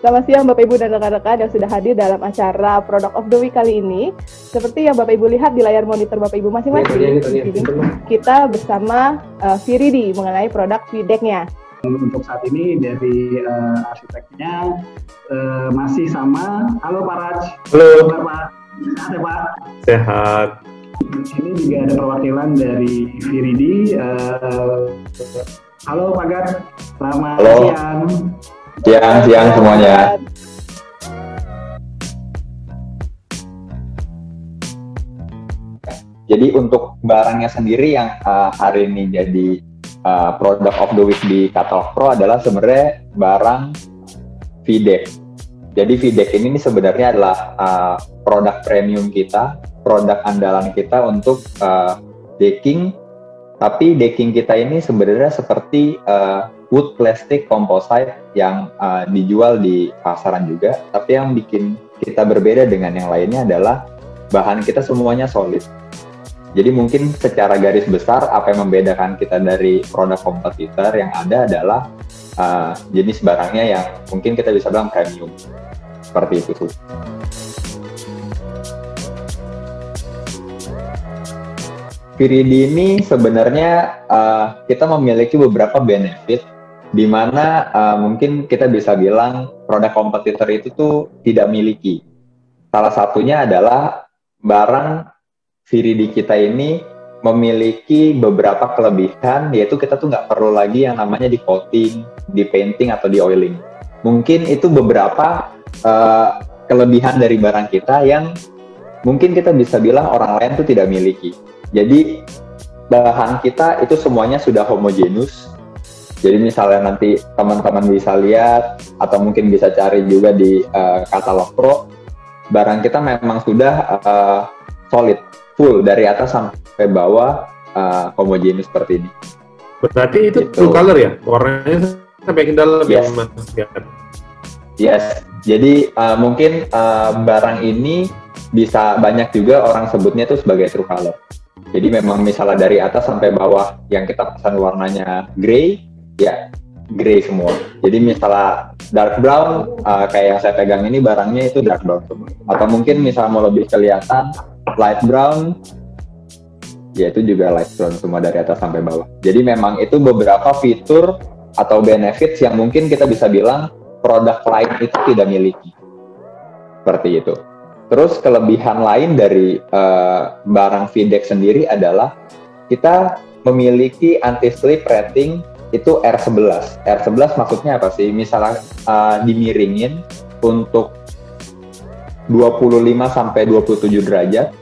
Selamat siang Bapak Ibu dan rekan-rekan yang sudah hadir dalam acara Product of the Week kali ini. Seperti yang Bapak Ibu lihat di layar monitor Bapak Ibu masing-masing, kita bersama Viridi mengenai produk feedback-nya. Untuk saat ini dari arsiteknya masih sama. Halo Pak Raj. Halo. Halo Pak. Sehat ya Pak? Sehat. Di sini juga ada perwakilan dari Viridi. Halo Pak Gat. Selamat siang. Siang semuanya. Jadi untuk barangnya sendiri yang hari ini jadi Product of the Week di Katalog Pro adalah sebenarnya barang VDEC. Jadi VDEC ini sebenarnya adalah produk premium kita, produk andalan kita untuk decking. Tapi decking kita ini sebenarnya seperti wood plastic composite yang dijual di pasaran juga. Tapi yang bikin kita berbeda dengan yang lainnya adalah bahan kita semuanya solid. Jadi mungkin secara garis besar apa yang membedakan kita dari produk kompetitor yang ada adalah jenis barangnya yang mungkin kita bisa bilang premium. Seperti itu. Viridi ini sebenarnya kita memiliki beberapa benefit di mana mungkin kita bisa bilang produk kompetitor itu tuh tidak miliki. Salah satunya adalah barang Viridi kita ini memiliki beberapa kelebihan, yaitu kita tuh nggak perlu lagi yang namanya di coating, di painting atau di oiling. Mungkin itu beberapa kelebihan dari barang kita yang mungkin kita bisa bilang orang lain tuh tidak miliki. Jadi bahan kita itu semuanya sudah homogenus. Jadi misalnya nanti teman-teman bisa lihat atau mungkin bisa cari juga di Katalog Pro, barang kita memang sudah solid, full dari atas sampai bawah homogenus seperti ini. Berarti itu gitu. True color ya? Warnanya sampai ke dalam ya Mas? Yes. Jadi mungkin barang ini bisa banyak juga orang sebutnya itu sebagai true color. Jadi memang misalnya dari atas sampai bawah yang kita pesan warnanya grey, ya grey semua. Jadi misalnya dark brown, kayak yang saya pegang ini barangnya itu dark brown semua. Atau mungkin misalnya mau lebih kelihatan light brown, ya itu juga light brown semua dari atas sampai bawah. Jadi memang itu beberapa fitur atau benefits yang mungkin kita bisa bilang produk lain itu tidak miliki. Seperti itu. Terus kelebihan lain dari barang VDEC sendiri adalah kita memiliki anti-slip rating itu R11. R11 maksudnya apa sih? Misalnya dimiringin untuk 25 sampai 27 derajat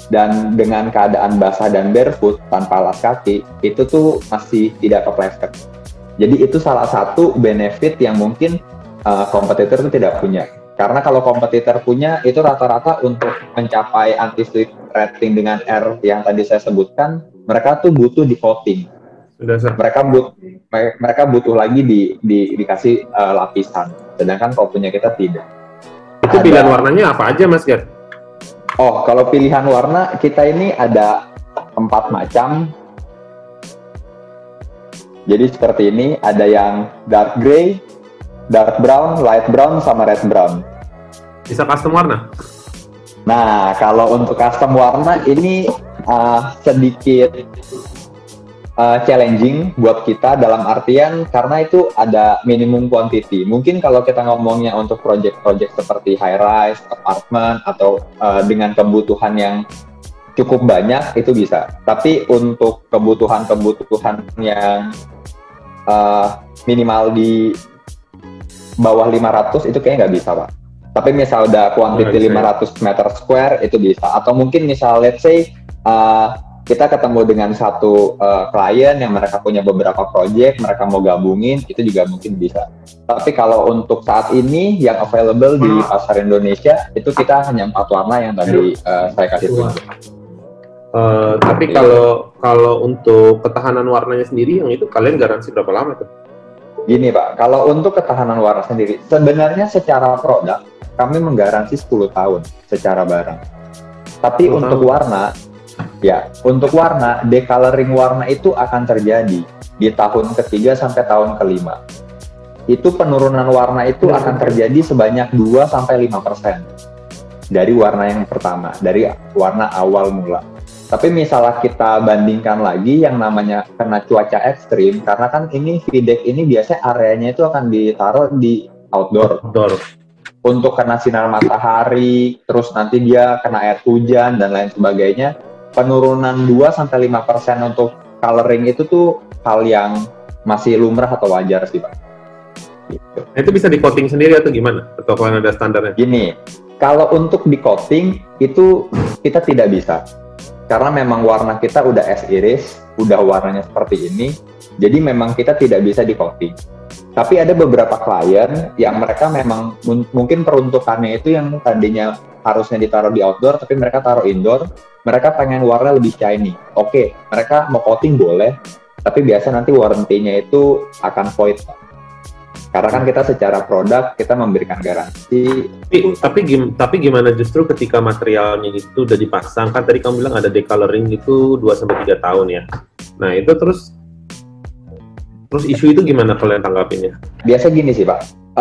dan dengan keadaan basah dan barefoot tanpa alas kaki, itu tuh masih tidak kepleset. Jadi itu salah satu benefit yang mungkin kompetitor itu tidak punya. Karena kalau kompetitor punya, itu rata-rata untuk mencapai anti-slip rating dengan R yang tadi saya sebutkan, mereka tuh butuh di coating. Mereka butuh lagi dikasih lapisan. Sedangkan kalau punya kita tidak. Itu pilihan warnanya apa aja Mas Gad? Oh, kalau pilihan warna kita ini ada 4 macam. Jadi seperti ini, ada yang dark gray, dark brown, light brown, sama red brown. Bisa custom warna? Nah, kalau untuk custom warna ini sedikit challenging buat kita dalam artian karena itu ada minimum quantity. Mungkin kalau kita ngomongnya untuk project-project seperti high-rise, apartment, atau dengan kebutuhan yang cukup banyak, itu bisa. Tapi untuk kebutuhan-kebutuhan yang minimal di bawah 500 itu kayaknya nggak bisa, Pak. Tapi misal udah quantity 500 meter square itu bisa. Atau mungkin misal let's say kita ketemu dengan satu klien yang mereka punya beberapa project, mereka mau gabungin, itu juga mungkin bisa. Tapi kalau untuk saat ini yang available di pasar Indonesia itu kita hanya 4 warna yang tadi saya kasih tunjuk. Tapi kalau untuk ketahanan warnanya sendiri yang itu kalian garansi berapa lama tuh? Gini Pak, kalau untuk ketahanan warna sendiri, sebenarnya secara produk kami menggaransi 10 tahun secara barang. Tapi untuk warna, untuk warna, decoloring warna itu akan terjadi di tahun ketiga sampai tahun kelima. itu penurunan warna itu akan terjadi sebanyak 2-5% dari warna yang pertama, dari warna awal mula. Tapi misalnya kita bandingkan lagi yang namanya kena cuaca ekstrim, karena kan ini VDEC ini biasanya areanya itu akan ditaruh di outdoor. Untuk kena sinar matahari, terus nanti dia kena air hujan dan lain sebagainya, penurunan 2-5% untuk coloring itu tuh hal yang masih lumrah atau wajar sih, Pak. Gitu. Itu bisa di coating sendiri atau gimana? Atau kalau ada standarnya? Gini, kalau untuk di coating itu kita tidak bisa. Karena memang warna kita udah as iris, udah warnanya seperti ini, jadi memang kita tidak bisa di coating. Tapi ada beberapa klien yang mereka memang mungkin peruntukannya itu yang tadinya harusnya ditaruh di outdoor, tapi mereka taruh indoor, mereka pengen warna lebih shiny. Oke, mereka mau coating boleh, tapi biasa nanti warranty-nya itu akan void. Karena kan kita secara produk, kita memberikan garansi. Tapi gimana justru ketika materialnya itu udah dipasang, kan tadi kamu bilang ada decoloring itu 2-3 tahun ya. Nah itu terus isu itu gimana kalian tanggapinnya? Biasa gini sih Pak,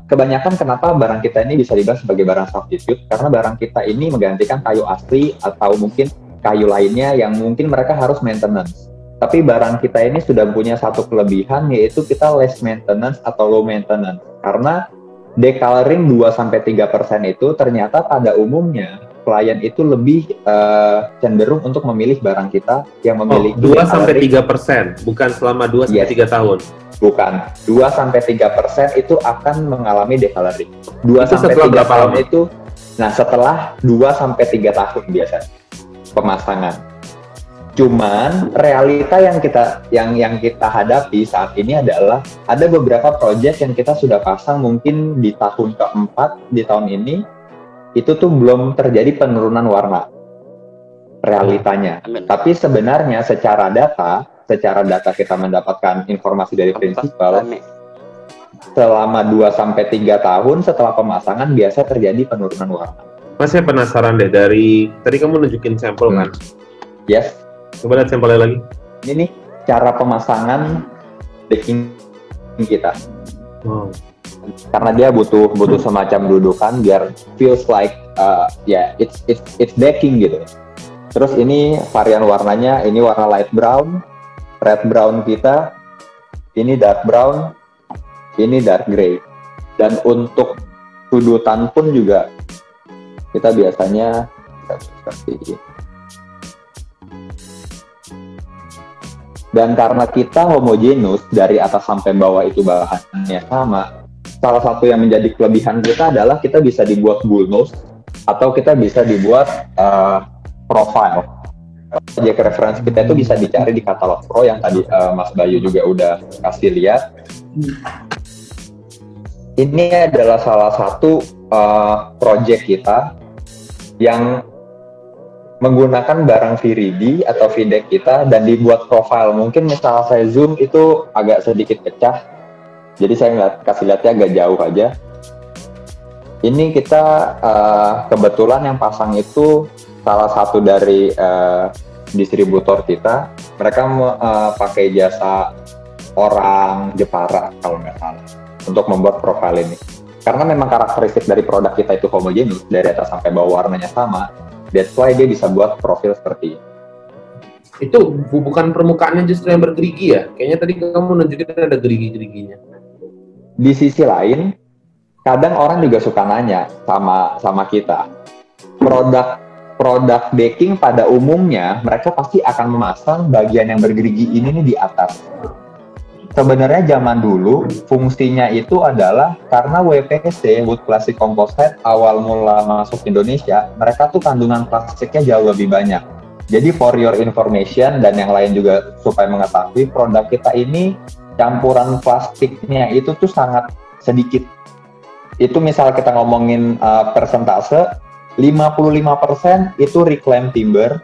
kebanyakan kenapa barang kita ini bisa dibilang sebagai barang substitute, karena barang kita ini menggantikan kayu asli atau mungkin kayu lainnya yang mungkin mereka harus maintenance. Tapi barang kita ini sudah punya satu kelebihan, yaitu kita less maintenance atau low maintenance. Karena decoloring 2-3% itu ternyata pada umumnya klien itu lebih cenderung untuk memilih barang kita yang memiliki 2-3%, bukan selama 2-3 tahun. Bukan, 2-3% itu akan mengalami decoloring. 2-3 tahun itu, nah setelah 2-3 tahun biasanya pemasangan. Cuman realita yang kita hadapi saat ini adalah ada beberapa project yang kita sudah pasang mungkin di tahun keempat di tahun ini, itu tuh belum terjadi penurunan warna realitanya. Tapi sebenarnya secara data kita mendapatkan informasi dari prinsipal, selama 2-3 tahun setelah pemasangan biasa terjadi penurunan warna. Mas, saya penasaran deh, dari tadi kamu nunjukin sampel kan? Yes. Coba lihat sampelnya lagi. Ini nih cara pemasangan decking kita. Karena dia butuh semacam dudukan biar feels like it's decking gitu. Terus ini varian warnanya, ini warna light brown, red brown kita, ini dark brown, ini dark gray. Dan untuk sudutan pun juga kita biasanya seperti ini. Dan karena kita homogenus dari atas sampai bawah itu bahannya sama, salah satu yang menjadi kelebihan kita adalah kita bisa dibuat bullnose atau kita bisa dibuat profile. Project reference kita itu bisa dicari di katalog Pro yang tadi Mas Bayu juga udah kasih lihat. Ini adalah salah satu project kita yang menggunakan barang V-Ready atau VDEC kita dan dibuat profile. Mungkin misalnya saya zoom itu agak sedikit pecah, jadi saya kasih lihatnya agak jauh aja. Ini kita kebetulan yang pasang itu salah satu dari distributor kita. Mereka pakai jasa orang Jepara kalau nggak salah untuk membuat profile ini. Karena memang karakteristik dari produk kita itu homogenis, dari atas sampai bawah warnanya sama. That's why dia bisa buat profil seperti ini. Itu bukan permukaannya justru yang bergerigi ya? Kayaknya tadi kamu nunjukin ada gerigi-geriginya. Di sisi lain, kadang orang juga suka nanya sama kita. Produk decking pada umumnya, mereka pasti akan memasang bagian yang bergerigi ini nih di atas. Sebenarnya zaman dulu fungsinya itu adalah karena WPC, Wood Plastic Composite, awal mula masuk Indonesia, mereka tuh kandungan plastiknya jauh lebih banyak. Jadi for your information dan yang lain juga supaya mengetahui, produk kita ini campuran plastiknya itu tuh sangat sedikit. Itu misal kita ngomongin persentase, 55% itu reclaimed timber,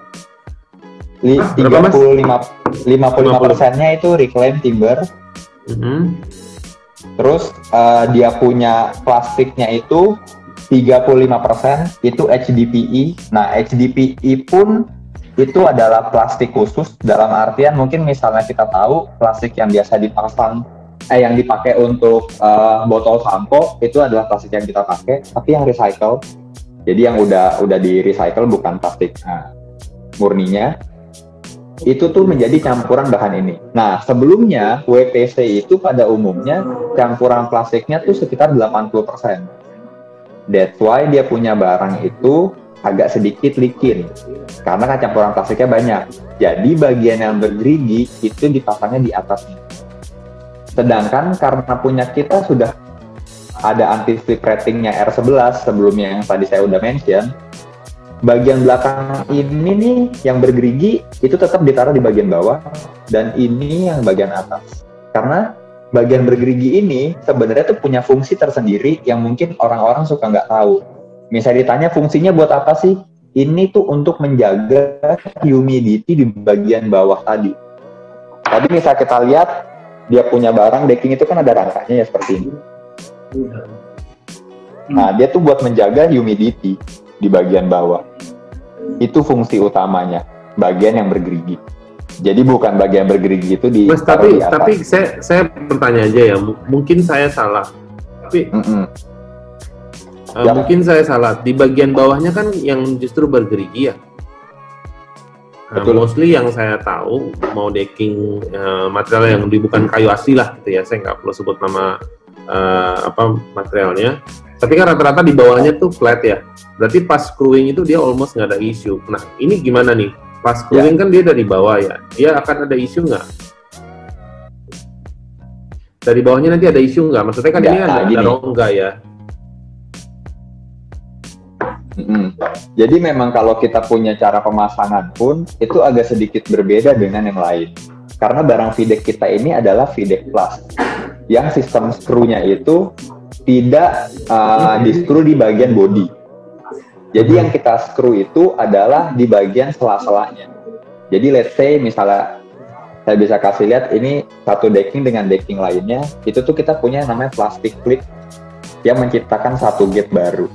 55%-nya itu reclaimed timber. Terus dia punya plastiknya itu 35% itu HDPE. Nah, HDPE pun itu adalah plastik khusus, dalam artian mungkin misalnya kita tahu plastik yang biasa dipasang yang dipakai untuk botol sampo itu adalah plastik yang kita pakai, tapi yang recycle. Jadi yang udah di recycle, bukan plastik murninya. Itu tuh menjadi campuran bahan ini. Nah, sebelumnya WPC itu pada umumnya campuran plastiknya tuh sekitar 80%. That's why dia punya barang itu agak sedikit licin, karena kan campuran plastiknya banyak. Jadi bagian yang bergerigi itu dipasangnya di atasnya. Sedangkan karena punya kita sudah ada anti-slip ratingnya R11 sebelumnya yang tadi saya udah mention, bagian belakang ini nih yang bergerigi itu tetap ditaruh di bagian bawah, dan ini yang bagian atas. Karena bagian bergerigi ini sebenarnya tuh punya fungsi tersendiri yang mungkin orang-orang suka nggak tahu. Misalnya ditanya fungsinya buat apa sih? Ini tuh untuk menjaga humidity di bagian bawah tadi. Tadi misal kita lihat, dia punya barang decking itu kan ada rangkanya ya seperti ini. Nah, dia tuh buat menjaga humidity di bagian bawah. Itu fungsi utamanya, bagian yang bergerigi. Jadi bukan bagian bergerigi itu di. Mas, tapi saya bertanya aja ya, mungkin saya salah. Tapi mungkin saya salah. Di bagian bawahnya kan yang justru bergerigi ya. Mostly yang saya tahu mau decking material yang bukan kayu asli lah, gitu ya. Saya nggak perlu sebut nama materialnya. Tapi kan rata-rata di bawahnya tuh flat ya. Berarti pas screwing itu dia almost nggak ada issue. Nah, ini gimana nih? Pas screwing kan dia dari bawah ya. Dia akan ada issue nggak? Dari bawahnya nanti ada issue nggak? Maksudnya kan ini ada rongga ya. Jadi memang kalau kita punya cara pemasangan pun itu agak sedikit berbeda dengan yang lain. Karena barang VDEC kita ini adalah VDEC Plus, yang sistem skrunya itu tidak di-screw di bagian body. Jadi yang kita screw itu adalah di bagian sela-selanya. Jadi let's say misalnya saya bisa kasih lihat ini satu decking dengan decking lainnya, itu tuh kita punya namanya plastic clip yang menciptakan satu gap baru.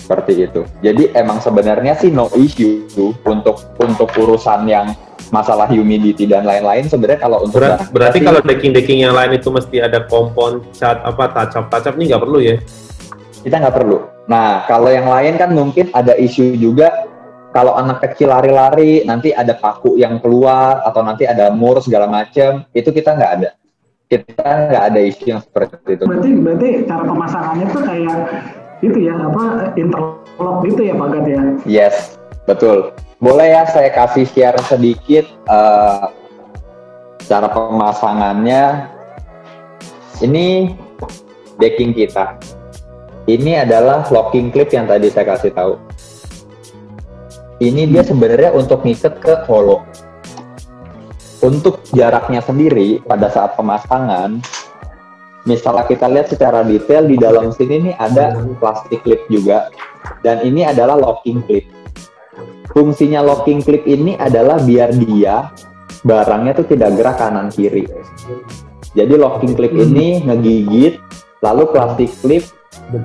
Seperti itu. Jadi emang sebenarnya sih no issue untuk urusan yang masalah humidity dan lain-lain. Sebenarnya kalau untuk berarti kalau decking yang lain itu mesti ada kompon cat touch up nih nggak perlu ya? Kita nggak perlu. Nah, kalau yang lain kan mungkin ada isu juga, kalau anak kecil lari-lari, nanti ada paku yang keluar, atau nanti ada mur segala macam, itu kita nggak ada. Kita nggak ada isu yang seperti itu. Berarti cara pemasangannya tuh kayak itu ya, interlock gitu ya Pak Gat ya? Yes, betul. Boleh ya saya kasih share sedikit cara pemasangannya. Ini decking kita. Ini adalah locking clip yang tadi saya kasih tahu. Ini dia sebenarnya untuk ngikat ke holo. Untuk jaraknya sendiri pada saat pemasangan, misalnya kita lihat secara detail di dalam sini nih ada plastik clip juga, dan ini adalah locking clip. Fungsinya locking clip ini adalah biar dia barangnya tuh tidak gerak kanan kiri. Jadi locking clip ini ngegigit, lalu plastik clip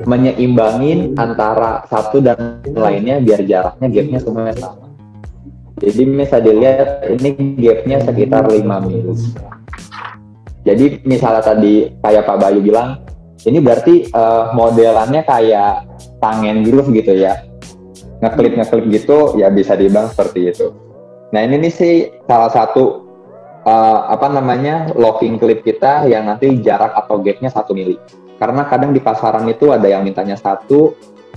menyeimbangin antara satu dan lainnya biar jaraknya gapnya semuanya sama. Jadi bisa dilihat ini gapnya sekitar 5 mili. Jadi misalnya tadi kayak Pak Bayu bilang, ini berarti modelannya kayak tangen groove gitu ya, ngeklip gitu ya, bisa dibilang seperti itu. Nah ini nih sih salah satu locking clip kita yang nanti jarak atau gapnya 1 mili. Karena kadang di pasaran itu ada yang mintanya 1,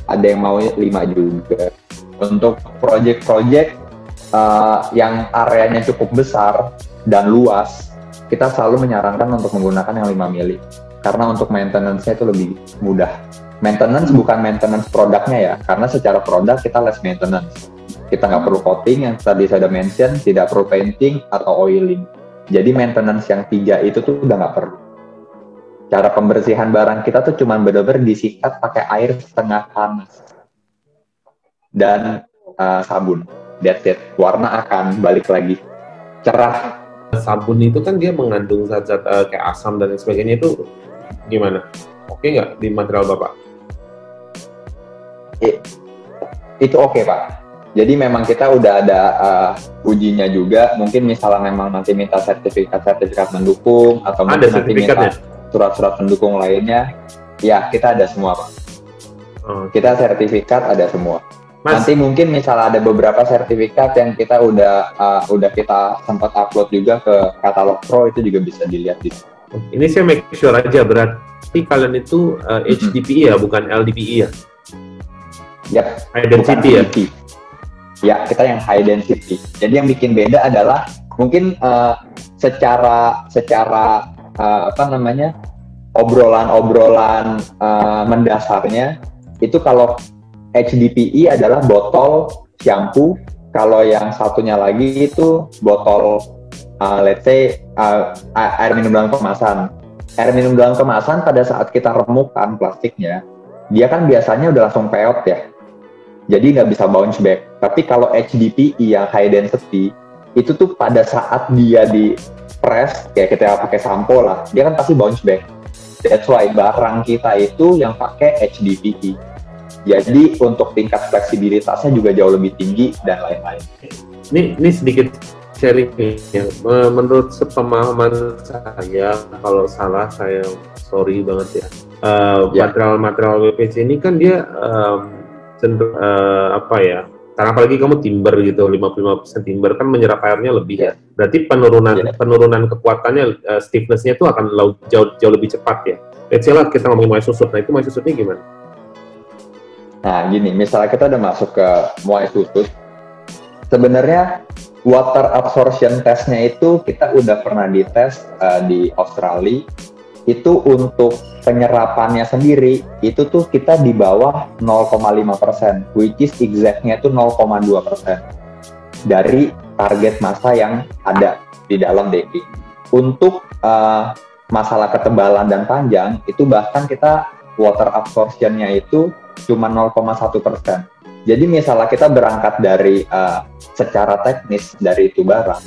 ada yang mau 5 juga. Untuk project-project yang areanya cukup besar dan luas, kita selalu menyarankan untuk menggunakan yang 5 mili. Karena untuk maintenance-nya itu lebih mudah. Maintenance bukan maintenance produknya ya, karena secara produk kita less maintenance. Kita nggak perlu coating, yang tadi saya udah mention, tidak perlu painting atau oiling. Jadi maintenance yang 3 itu tuh udah nggak perlu. Cara pembersihan barang kita tuh cuma benar-benar disikat pakai air setengah panas dan sabun. That's it. Warna akan balik lagi cerah. Sabun itu kan dia mengandung zat-zat kayak asam dan sebagainya, itu gimana? Oke nggak di material Bapak? Itu oke Pak. Jadi memang kita udah ada ujinya juga. Mungkin misalnya memang nanti minta sertifikat mendukung atau mungkin nanti minta surat-surat pendukung lainnya, ya kita ada semua Pak. Kita sertifikat ada semua. Mas, nanti mungkin misalnya ada beberapa sertifikat yang kita udah kita sempat upload juga ke Katalog Pro, itu juga bisa dilihat di sini. Ini saya make sure aja, berarti kalian itu HDPE ya, bukan LDPE ya? Yap, high density ya? Ya, kita yang high density. Jadi yang bikin beda adalah mungkin secara obrolan mendasarnya itu kalau HDPE adalah botol shampoo, kalau yang satunya lagi itu botol let's say air minum dalam kemasan. Air minum dalam kemasan pada saat kita remukkan plastiknya, dia kan biasanya udah langsung peot ya. Jadi nggak bisa bounce back. Tapi kalau HDPE yang high density, itu tuh pada saat dia di press, kayak kita pakai sampo lah, dia kan pasti bounce back. That's why barang kita itu yang pakai HDPE. Jadi untuk tingkat fleksibilitasnya juga jauh lebih tinggi dan lain-lain. Ini sedikit sharing nih. Menurut sepemahaman saya, kalau salah saya sorry banget ya. Material WPC ini kan dia karena apalagi kamu timber gitu, 55% timber kan menyerap airnya lebih ya. Berarti penurunan kekuatannya, stiffness-nya itu akan jauh lebih cepat ya. Let's say lah kita ngomongin muai susut, nah itu muai susutnya gimana? Nah gini, misalnya kita udah masuk ke muai susut, sebenarnya water absorption test-nya itu kita udah pernah dites di Australia. Itu untuk penyerapannya sendiri, itu tuh kita di bawah 0,5%, which is exactnya itu 0,2% dari target massa yang ada di dalam decking. Untuk masalah ketebalan dan panjang, itu bahkan kita water absorption-nya itu cuma 0,1%. Jadi misalnya kita berangkat dari secara teknis dari itu barang,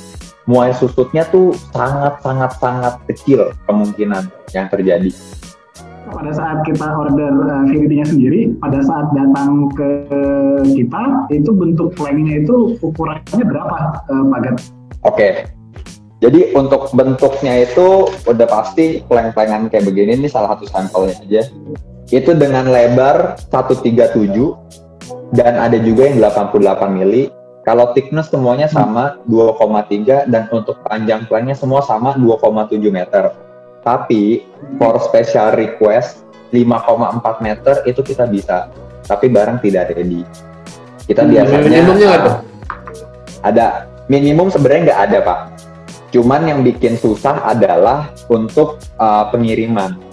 muai susutnya tuh sangat kecil kemungkinan yang terjadi. Pada saat kita order VVD-nya sendiri, pada saat datang ke kita, itu bentuk planknya itu ukurannya berapa, Pak Gat? Oke, jadi untuk bentuknya itu udah pasti plank-plankan kayak begini, ini salah satu sampelnya aja. Itu dengan lebar 137 dan ada juga yang 88 mili. Kalau thickness semuanya sama 2,3 dan untuk panjang planknya semua sama 2,7 meter. Tapi for special request 5,4 meter itu kita bisa, tapi barang tidak ready. Kita biasanya minimumnya ada minimum sebenarnya nggak ada Pak. Cuman yang bikin susah adalah untuk pengiriman.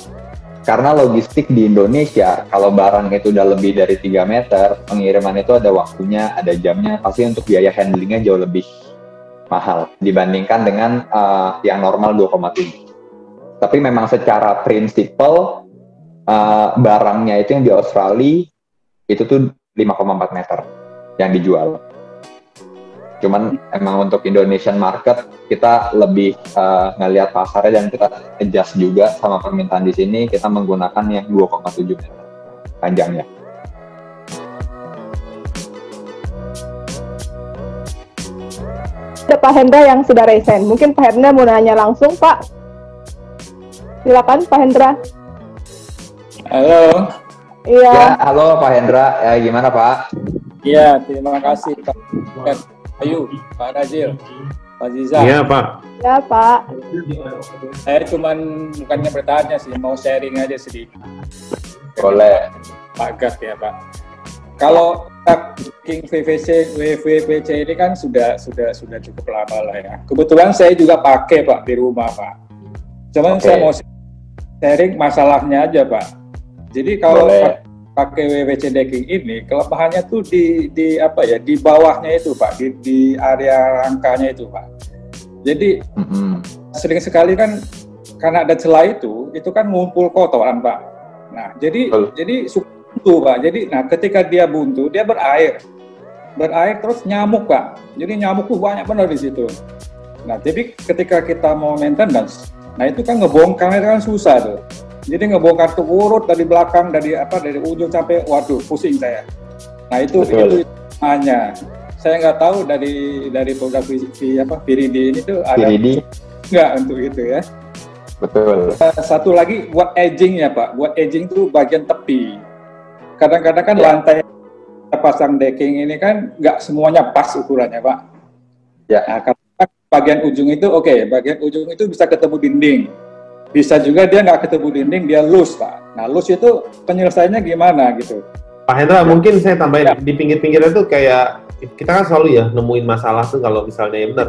Karena logistik di Indonesia, kalau barang itu udah lebih dari 3 meter, pengiriman itu ada waktunya, ada jamnya, pasti untuk biaya handlingnya jauh lebih mahal dibandingkan dengan yang normal 2,7. Tapi memang secara prinsipal, barangnya itu yang di Australia, itu tuh 5,4 meter yang dijual. Cuman emang untuk Indonesian market kita lebih ngelihat pasarnya dan kita adjust juga sama permintaan di sini, kita menggunakan yang 2,7 meter panjangnya. Ada Pak Hendra yang sudah resign. Mungkin Pak Hendra mau nanya langsung, Pak. Silakan Pak Hendra. Halo. Iya. Ya, halo Pak Hendra. Gimana Pak? Iya, terima kasih Pak Ayu, Pak Razil, Pak Ziza. Iya Pak. Ya Pak. Saya cuman bukannya bertanya sih, mau sharing aja sedikit. Boleh. Pak Gat ya Pak. Kalau King WVPC ini kan sudah cukup lama lah ya. Kebetulan saya juga pakai Pak di rumah Pak. Cuman saya mau sharing masalahnya aja Pak. Jadi kalau pakai WWC decking ini, kelemahannya tuh di bawahnya itu Pak, di area rangkanya itu Pak. Jadi sering sekali kan karena ada celah itu kan ngumpul kotoran Pak. Nah jadi buntu Pak. Jadi ketika dia buntu dia berair terus nyamuk Pak. Jadi nyamuk tuh banyak benar di situ. Nah jadi ketika kita mau maintenance, nah itu kan ngebongkarnya kan susah tuh. Jadi ngebongkar tuh urut dari belakang, dari ujung sampai, waduh pusing saya. Nah itu hanya. saya nggak tahu dari produk Viridi ini tuh ada nggak untuk itu ya. Betul. Satu lagi buat edging ya Pak. Buat edging tuh bagian tepi. Kadang-kadang kan lantai pasang decking ini kan nggak semuanya pas ukurannya Pak. Ya. Nah, kalau bagian ujung itu bagian ujung itu bisa ketemu dinding. Bisa juga dia nggak ketemu dinding, dia loose Pak. Nah loose itu penyelesaiannya gimana gitu. Pak Hendra, mungkin saya tambahin di pinggir-pinggirnya tuh kayak kita kan selalu ya nemuin masalah tuh kalau misalnya ya benar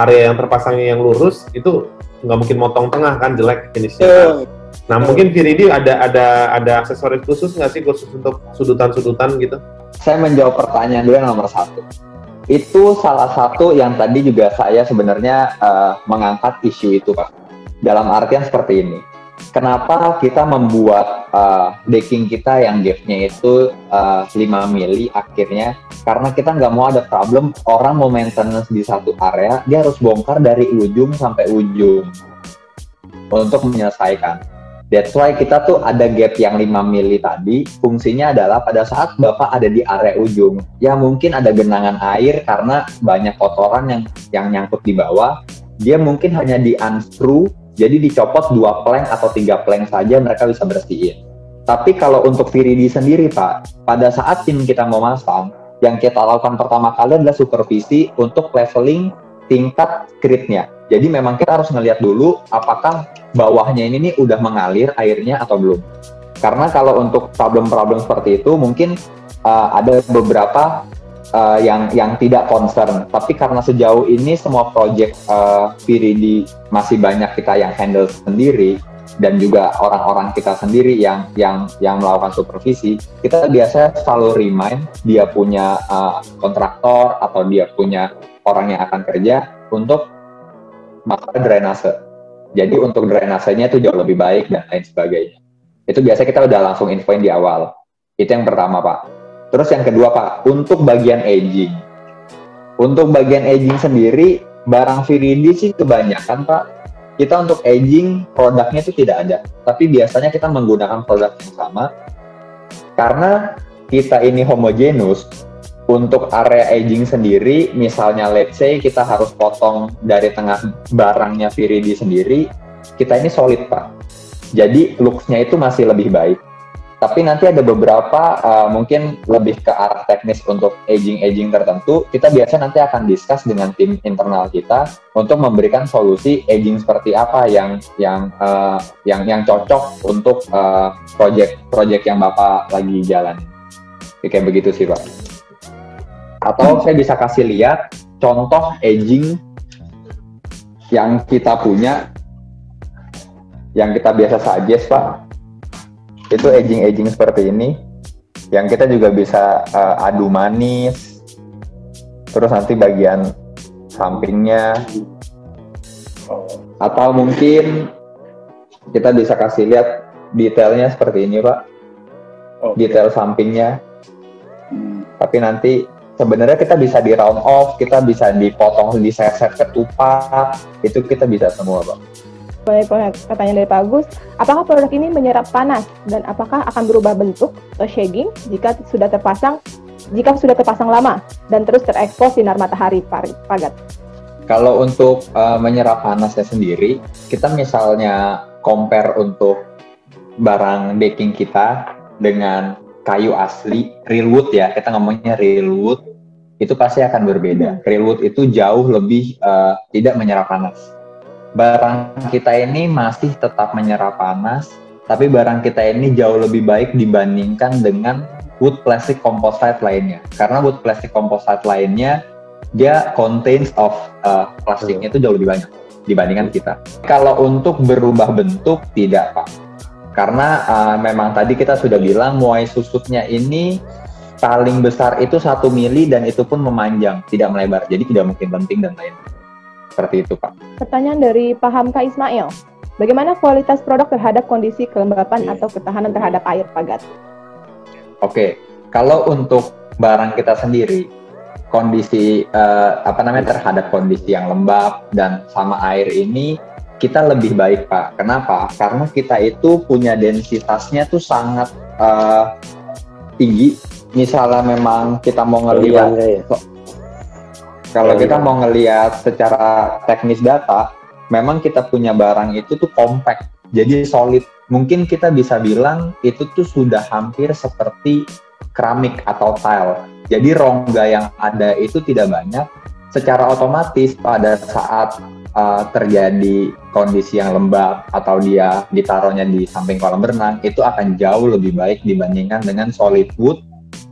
area yang terpasangnya yang lurus itu nggak mungkin motong tengah kan, jelek finishnya. Nah mungkin Viridi ada aksesoris khusus nggak sih khusus untuk sudutan-sudutan gitu? Saya menjawab pertanyaan dulu yang nomor 1. Itu salah satu yang tadi juga saya sebenarnya mengangkat isu itu Pak. Dalam artian seperti ini. Kenapa kita membuat decking kita yang gap-nya itu 5 mili akhirnya? Karena kita nggak mau ada problem orang mau maintenance di satu area, dia harus bongkar dari ujung sampai ujung untuk menyelesaikan. That's why kita tuh ada gap yang 5 mili tadi, fungsinya adalah pada saat Bapak ada di area ujung, ya mungkin ada genangan air karena banyak kotoran yang nyangkut di bawah, dia mungkin hanya di unscrew, jadi dicopot 2 plank atau 3 plank saja mereka bisa bersihin. Tapi kalau untuk Viridi sendiri Pak, pada saat tim kita mau masang, yang kita lakukan pertama kali adalah supervisi untuk leveling tingkat gridnya. Jadi memang kita harus ngelihat dulu apakah bawahnya ini nih udah mengalir airnya atau belum. Karena kalau untuk problem-problem seperti itu mungkin ada beberapa yang tidak concern. Tapi karena sejauh ini semua project Viridi masih banyak kita yang handle sendiri dan juga orang-orang kita sendiri yang melakukan supervisi, kita biasanya selalu remind dia punya kontraktor atau dia punya orang yang akan kerja untuk masalah drainase. Jadi untuk drainasenya itu jauh lebih baik dan lain sebagainya. Itu biasanya kita udah langsung infoin di awal. Itu yang pertama Pak. Terus yang kedua Pak, untuk bagian edging. Untuk bagian edging sendiri, barang Viridi sih kebanyakan Pak. Kita untuk edging produknya itu tidak ada. Tapi biasanya kita menggunakan produk yang sama. Karena kita ini homogenous, untuk area edging sendiri, misalnya let's say kita harus potong dari tengah barangnya Viridi sendiri, kita ini solid Pak. Jadi looks-nya itu masih lebih baik. Tapi nanti ada beberapa mungkin lebih ke arah teknis untuk edging tertentu, kita biasanya nanti akan discuss dengan tim internal kita untuk memberikan solusi edging seperti apa yang cocok untuk project yang Bapak lagi jalan. Kayak begitu sih Pak. Atau saya bisa kasih lihat contoh edging yang kita punya, yang kita biasa suggest Pak. Itu edging seperti ini, yang kita juga bisa adu manis, terus nanti bagian sampingnya, atau mungkin kita bisa kasih lihat detailnya seperti ini Pak, detail sampingnya. Tapi nanti sebenarnya kita bisa di round off, kita bisa dipotong, diset ketupat, itu kita bisa semua Pak. Pertanyaan dari Pak Agus, apakah produk ini menyerap panas dan apakah akan berubah bentuk atau shading jika sudah terpasang lama dan terus terekspos sinar matahari Pak Gat? Kalau untuk menyerap panasnya sendiri, kita misalnya compare untuk barang decking kita dengan kayu asli, real wood ya, kita ngomongnya real wood, itu pasti akan berbeda. Real wood itu jauh lebih tidak menyerap panas. Barang kita ini masih tetap menyerap panas, tapi barang kita ini jauh lebih baik dibandingkan dengan wood plastic composite lainnya. Karena wood plastic composite lainnya, dia contains of plastiknya itu jauh lebih banyak dibandingkan kita. Kalau untuk berubah bentuk, tidak Pak. Karena memang tadi kita sudah bilang muai susutnya ini paling besar itu 1 mili dan itu pun memanjang, tidak melebar. Jadi tidak mungkin lenting dan lain-lain. Seperti itu Pak. Pertanyaan dari Pak Hamka Ismail, bagaimana kualitas produk terhadap kondisi kelembapan atau ketahanan terhadap air Pak Gat? Oke, kalau untuk barang kita sendiri, kondisi terhadap kondisi yang lembab dan sama air ini kita lebih baik Pak. Kenapa? Karena kita itu punya densitasnya tuh sangat tinggi. Misalnya memang kita mau ngelihat Kalau kita mau ngelihat secara teknis data, memang kita punya barang itu tuh compact, jadi solid. Mungkin kita bisa bilang itu tuh sudah hampir seperti keramik atau tile. Jadi rongga yang ada itu tidak banyak. Secara otomatis pada saat terjadi kondisi yang lembab atau dia ditaruhnya di samping kolam renang, itu akan jauh lebih baik dibandingkan dengan solid wood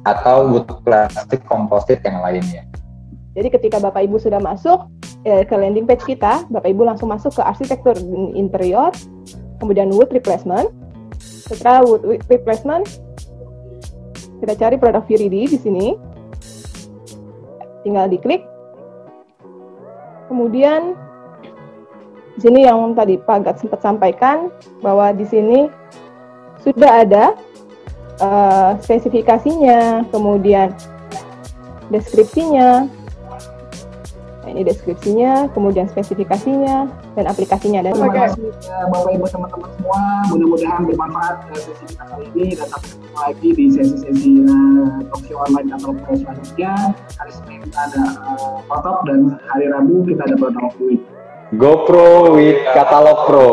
atau wood plastik komposit yang lainnya. Jadi ketika Bapak Ibu sudah masuk ke landing page kita, Bapak Ibu langsung masuk ke arsitektur interior, kemudian wood replacement. Setelah wood replacement, kita cari produk Viridi di sini. Tinggal diklik. Kemudian di sini yang tadi Pak Gat sempat sampaikan bahwa di sini sudah ada spesifikasinya, kemudian deskripsinya. Nah, ini deskripsinya, kemudian spesifikasinya, dan aplikasinya. Dan terima kasih Bapak Ibu teman-teman semua. Mudah-mudahan bermanfaat sesi kita kali ini, dan sampai ketemu lagi di sesi-sesi talkshow online atau pro selanjutnya. Hari Senin kita ada Protok, dan hari Rabu kita ada Product of the Week. GoPro with Catalog Pro.